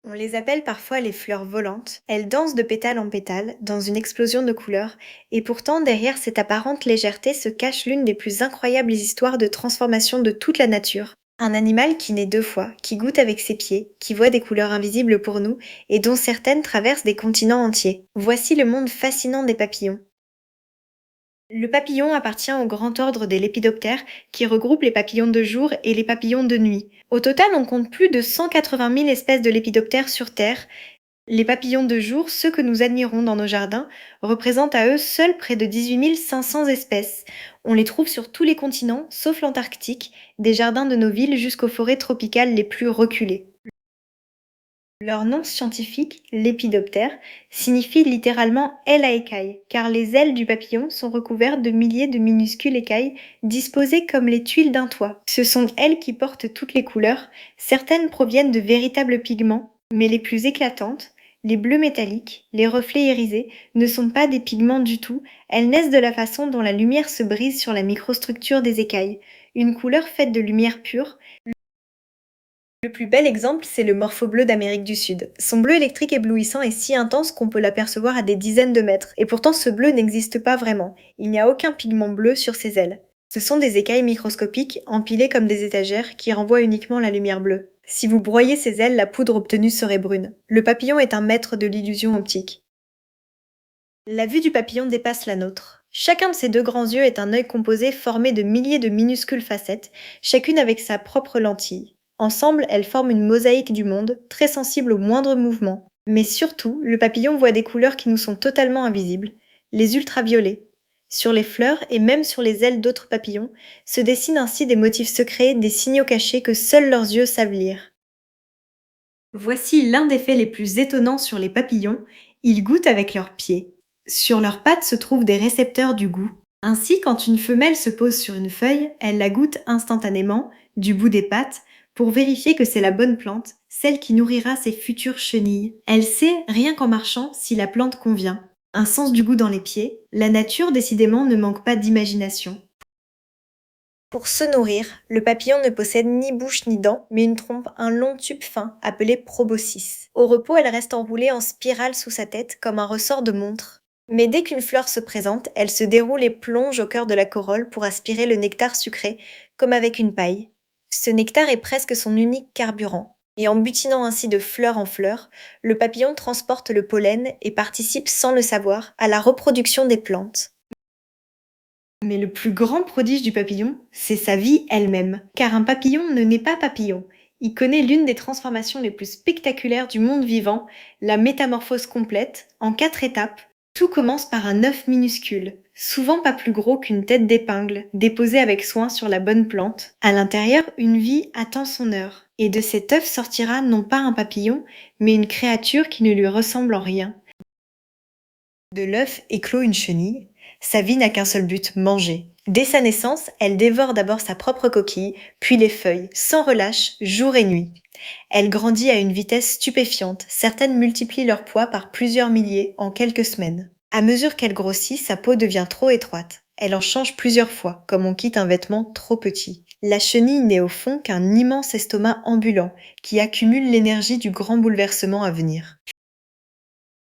On les appelle parfois les fleurs volantes. Elles dansent de pétale en pétale, dans une explosion de couleurs, et pourtant derrière cette apparente légèreté se cache l'une des plus incroyables histoires de transformation de toute la nature. Un animal qui naît deux fois, qui goûte avec ses pieds, qui voit des couleurs invisibles pour nous, et dont certaines traversent des continents entiers. Voici le monde fascinant des papillons. Le papillon appartient au grand ordre des lépidoptères qui regroupe les papillons de jour et les papillons de nuit. Au total, on compte plus de 180 000 espèces de lépidoptères sur Terre. Les papillons de jour, ceux que nous admirons dans nos jardins, représentent à eux seuls près de 18 500 espèces. On les trouve sur tous les continents, sauf l'Antarctique, des jardins de nos villes jusqu'aux forêts tropicales les plus reculées. Leur nom scientifique, lépidoptère, signifie littéralement aile à écailles, car les ailes du papillon sont recouvertes de milliers de minuscules écailles disposées comme les tuiles d'un toit. Ce sont elles qui portent toutes les couleurs, certaines proviennent de véritables pigments, mais les plus éclatantes, les bleus métalliques, les reflets irisés, ne sont pas des pigments du tout, elles naissent de la façon dont la lumière se brise sur la microstructure des écailles, une couleur faite de lumière pure. Le plus bel exemple, c'est le morpho-bleu d'Amérique du Sud. Son bleu électrique éblouissant est si intense qu'on peut l'apercevoir à des dizaines de mètres, et pourtant ce bleu n'existe pas vraiment. Il n'y a aucun pigment bleu sur ses ailes. Ce sont des écailles microscopiques, empilées comme des étagères, qui renvoient uniquement la lumière bleue. Si vous broyez ses ailes, la poudre obtenue serait brune. Le papillon est un maître de l'illusion optique. La vue du papillon dépasse la nôtre. Chacun de ses deux grands yeux est un œil composé formé de milliers de minuscules facettes, chacune avec sa propre lentille. Ensemble, elles forment une mosaïque du monde, très sensible au moindre mouvement. Mais surtout, le papillon voit des couleurs qui nous sont totalement invisibles, les ultraviolets. Sur les fleurs et même sur les ailes d'autres papillons se dessinent ainsi des motifs secrets, des signaux cachés que seuls leurs yeux savent lire. Voici l'un des faits les plus étonnants sur les papillons, ils goûtent avec leurs pieds. Sur leurs pattes se trouvent des récepteurs du goût. Ainsi, quand une femelle se pose sur une feuille, elle la goûte instantanément, du bout des pattes, pour vérifier que c'est la bonne plante, celle qui nourrira ses futures chenilles. Elle sait, rien qu'en marchant, si la plante convient. Un sens du goût dans les pieds, la nature décidément ne manque pas d'imagination. Pour se nourrir, le papillon ne possède ni bouche ni dents, mais une trompe, un long tube fin, appelé proboscis. Au repos, elle reste enroulée en spirale sous sa tête, comme un ressort de montre. Mais dès qu'une fleur se présente, elle se déroule et plonge au cœur de la corolle pour aspirer le nectar sucré, comme avec une paille. Ce nectar est presque son unique carburant. Et en butinant ainsi de fleur en fleur, le papillon transporte le pollen et participe sans le savoir à la reproduction des plantes. Mais le plus grand prodige du papillon, c'est sa vie elle-même. Car un papillon ne naît pas papillon. Il connaît l'une des transformations les plus spectaculaires du monde vivant, la métamorphose complète, en 4 étapes. Tout commence par un œuf minuscule, souvent pas plus gros qu'une tête d'épingle, déposé avec soin sur la bonne plante. À l'intérieur, une vie attend son heure. Et de cet œuf sortira non pas un papillon, mais une créature qui ne lui ressemble en rien. De l'œuf éclot une chenille. Sa vie n'a qu'un seul but, manger. Dès sa naissance, elle dévore d'abord sa propre coquille, puis les feuilles, sans relâche, jour et nuit. Elle grandit à une vitesse stupéfiante, certaines multiplient leur poids par plusieurs milliers en quelques semaines. À mesure qu'elle grossit, sa peau devient trop étroite. Elle en change plusieurs fois, comme on quitte un vêtement trop petit. La chenille n'est au fond qu'un immense estomac ambulant, qui accumule l'énergie du grand bouleversement à venir.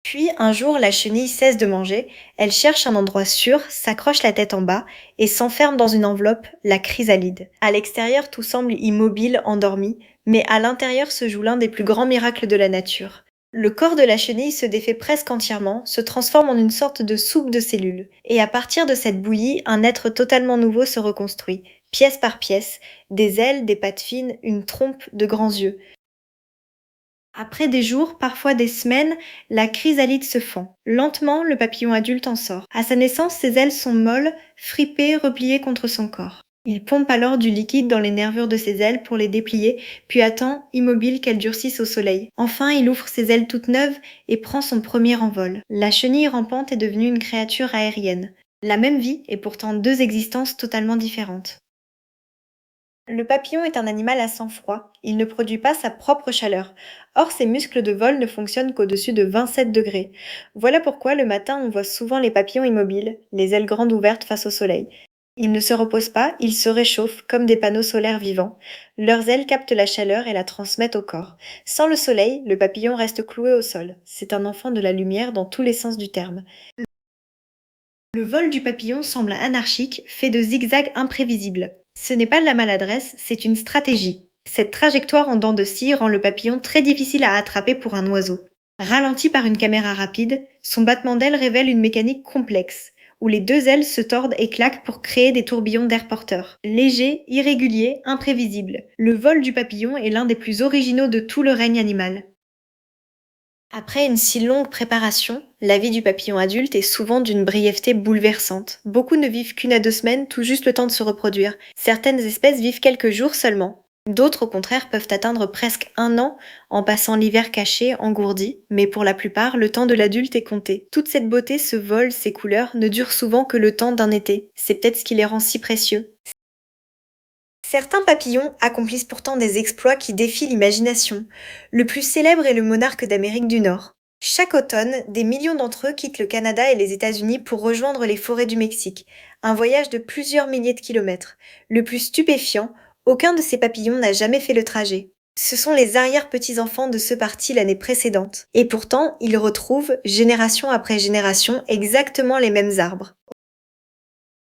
Puis, un jour, la chenille cesse de manger, elle cherche un endroit sûr, s'accroche la tête en bas et s'enferme dans une enveloppe, la chrysalide. À l'extérieur, tout semble immobile, endormi, mais à l'intérieur se joue l'un des plus grands miracles de la nature. Le corps de la chenille se défait presque entièrement, se transforme en une sorte de soupe de cellules. Et à partir de cette bouillie, un être totalement nouveau se reconstruit, pièce par pièce, des ailes, des pattes fines, une trompe, de grands yeux. Après des jours, parfois des semaines, la chrysalide se fend. Lentement, le papillon adulte en sort. À sa naissance, ses ailes sont molles, fripées, repliées contre son corps. Il pompe alors du liquide dans les nervures de ses ailes pour les déplier, puis attend, immobile, qu'elles durcissent au soleil. Enfin, il ouvre ses ailes toutes neuves et prend son premier envol. La chenille rampante est devenue une créature aérienne. La même vie et pourtant deux existences totalement différentes. Le papillon est un animal à sang froid, il ne produit pas sa propre chaleur. Or, ses muscles de vol ne fonctionnent qu'au-dessus de 27 degrés. Voilà pourquoi le matin on voit souvent les papillons immobiles, les ailes grandes ouvertes face au soleil. Ils ne se reposent pas, ils se réchauffent comme des panneaux solaires vivants. Leurs ailes captent la chaleur et la transmettent au corps. Sans le soleil, le papillon reste cloué au sol. C'est un enfant de la lumière dans tous les sens du terme. Le vol du papillon semble anarchique, fait de zigzags imprévisibles. Ce n'est pas de la maladresse, c'est une stratégie. Cette trajectoire en dents de scie rend le papillon très difficile à attraper pour un oiseau. Ralenti par une caméra rapide, son battement d'ailes révèle une mécanique complexe, où les deux ailes se tordent et claquent pour créer des tourbillons d'air porteur. Léger, irrégulier, imprévisible. Le vol du papillon est l'un des plus originaux de tout le règne animal. Après une si longue préparation, la vie du papillon adulte est souvent d'une brièveté bouleversante. Beaucoup ne vivent qu'1 à 2 semaines, tout juste le temps de se reproduire. Certaines espèces vivent quelques jours seulement. D'autres, au contraire, peuvent atteindre presque 1 an en passant l'hiver caché, engourdi, mais pour la plupart, le temps de l'adulte est compté. Toute cette beauté, ce vol, ces couleurs, ne durent souvent que le temps d'un été. C'est peut-être ce qui les rend si précieux. Certains papillons accomplissent pourtant des exploits qui défient l'imagination. Le plus célèbre est le monarque d'Amérique du Nord. Chaque automne, des millions d'entre eux quittent le Canada et les États-Unis pour rejoindre les forêts du Mexique, un voyage de plusieurs milliers de kilomètres. Le plus stupéfiant, aucun de ces papillons n'a jamais fait le trajet. Ce sont les arrière-petits-enfants de ceux partis l'année précédente. Et pourtant, ils retrouvent, génération après génération, exactement les mêmes arbres.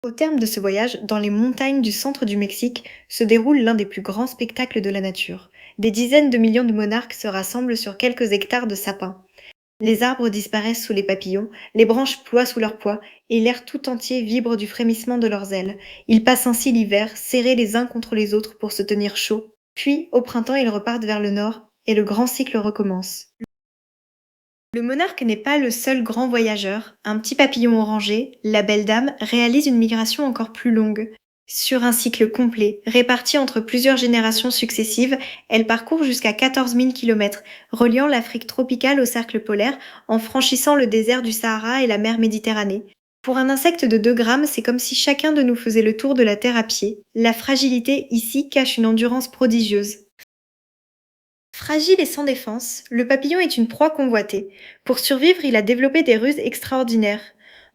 Au terme de ce voyage, dans les montagnes du centre du Mexique, se déroule l'un des plus grands spectacles de la nature. Des dizaines de millions de monarques se rassemblent sur quelques hectares de sapins. Les arbres disparaissent sous les papillons, les branches ploient sous leur poids, et l'air tout entier vibre du frémissement de leurs ailes. Ils passent ainsi l'hiver, serrés les uns contre les autres pour se tenir chaud. Puis, au printemps, ils repartent vers le nord, et le grand cycle recommence. Le monarque n'est pas le seul grand voyageur. Un petit papillon orangé, la belle dame, réalise une migration encore plus longue. Sur un cycle complet, réparti entre plusieurs générations successives, elle parcourt jusqu'à 14 000 km, reliant l'Afrique tropicale au cercle polaire en franchissant le désert du Sahara et la mer Méditerranée. Pour un insecte de 2 grammes, c'est comme si chacun de nous faisait le tour de la Terre à pied. La fragilité ici cache une endurance prodigieuse. Fragile et sans défense, le papillon est une proie convoitée. Pour survivre, il a développé des ruses extraordinaires.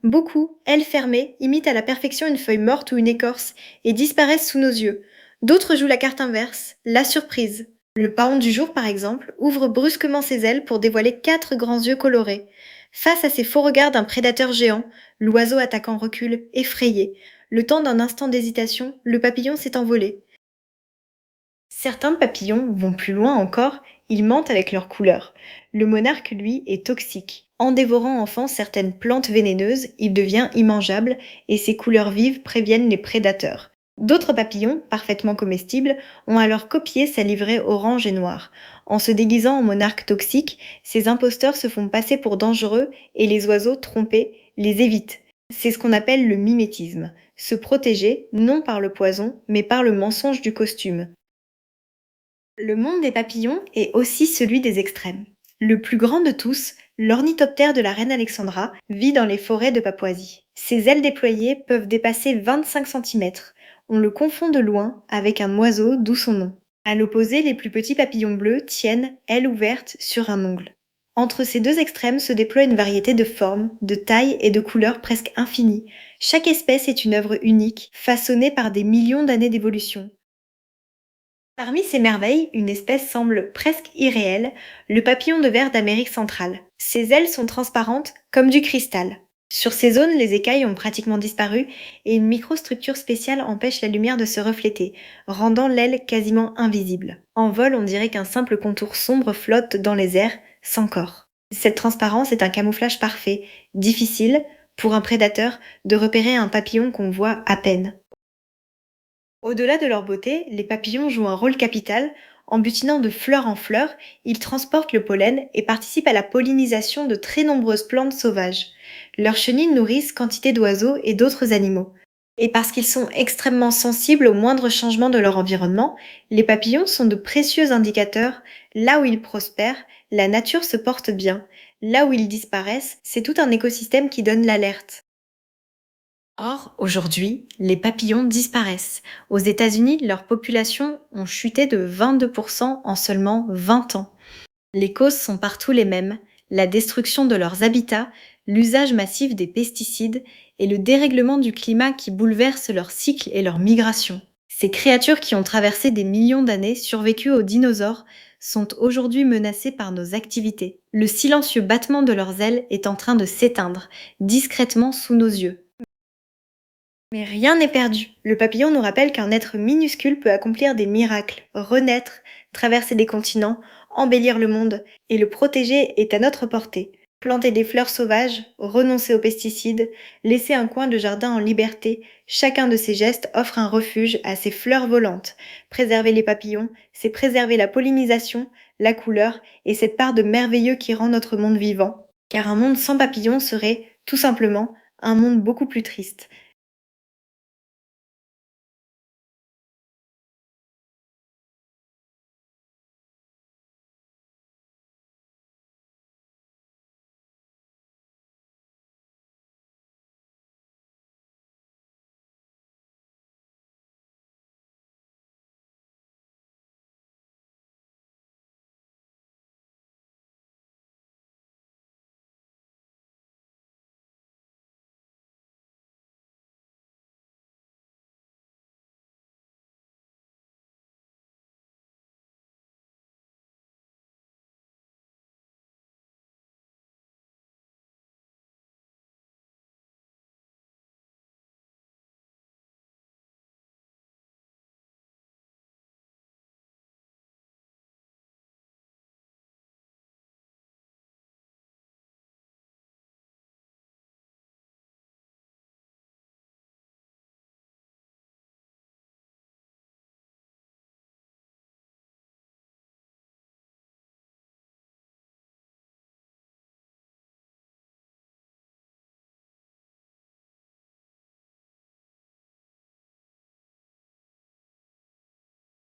Beaucoup, ailes fermées, imitent à la perfection une feuille morte ou une écorce et disparaissent sous nos yeux. D'autres jouent la carte inverse, la surprise. Le paon du jour, par exemple, ouvre brusquement ses ailes pour dévoiler 4 grands yeux colorés. Face à ces faux regards d'un prédateur géant, l'oiseau attaquant recule, effrayé. Le temps d'un instant d'hésitation, le papillon s'est envolé. Certains papillons vont plus loin encore, ils mentent avec leurs couleurs. Le monarque, lui, est toxique. En dévorant enfant certaines plantes vénéneuses, il devient immangeable et ses couleurs vives préviennent les prédateurs. D'autres papillons, parfaitement comestibles, ont alors copié sa livrée orange et noire. En se déguisant en monarque toxique, ces imposteurs se font passer pour dangereux et les oiseaux, trompés, les évitent. C'est ce qu'on appelle le mimétisme. Se protéger, non par le poison, mais par le mensonge du costume. Le monde des papillons est aussi celui des extrêmes. Le plus grand de tous, l'ornithoptère de la reine Alexandra, vit dans les forêts de Papouasie. Ses ailes déployées peuvent dépasser 25 cm. On le confond de loin avec un oiseau, d'où son nom. À l'opposé, les plus petits papillons bleus tiennent, ailes ouvertes, sur un ongle. Entre ces deux extrêmes se déploie une variété de formes, de tailles et de couleurs presque infinies. Chaque espèce est une œuvre unique, façonnée par des millions d'années d'évolution. Parmi ces merveilles, une espèce semble presque irréelle, le papillon de verre d'Amérique centrale. Ses ailes sont transparentes comme du cristal. Sur ces zones, les écailles ont pratiquement disparu et une microstructure spéciale empêche la lumière de se refléter, rendant l'aile quasiment invisible. En vol, on dirait qu'un simple contour sombre flotte dans les airs, sans corps. Cette transparence est un camouflage parfait, difficile, pour un prédateur, de repérer un papillon qu'on voit à peine. Au-delà de leur beauté, les papillons jouent un rôle capital. En butinant de fleur en fleur, ils transportent le pollen et participent à la pollinisation de très nombreuses plantes sauvages. Leurs chenilles nourrissent quantité d'oiseaux et d'autres animaux. Et parce qu'ils sont extrêmement sensibles aux moindres changements de leur environnement, les papillons sont de précieux indicateurs. Là où ils prospèrent, la nature se porte bien. Là où ils disparaissent, c'est tout un écosystème qui donne l'alerte. Or, aujourd'hui, les papillons disparaissent. Aux États-Unis, leur population ont chuté de 22% en seulement 20 ans. Les causes sont partout les mêmes, la destruction de leurs habitats, l'usage massif des pesticides et le dérèglement du climat qui bouleverse leur cycle et leur migration. Ces créatures qui ont traversé des millions d'années, survécues aux dinosaures, sont aujourd'hui menacées par nos activités. Le silencieux battement de leurs ailes est en train de s'éteindre, discrètement sous nos yeux. Mais rien n'est perdu. Le papillon nous rappelle qu'un être minuscule peut accomplir des miracles, renaître, traverser des continents, embellir le monde, et le protéger est à notre portée. Planter des fleurs sauvages, renoncer aux pesticides, laisser un coin de jardin en liberté, chacun de ces gestes offre un refuge à ces fleurs volantes. Préserver les papillons, c'est préserver la pollinisation, la couleur et cette part de merveilleux qui rend notre monde vivant. Car un monde sans papillons serait, tout simplement, un monde beaucoup plus triste.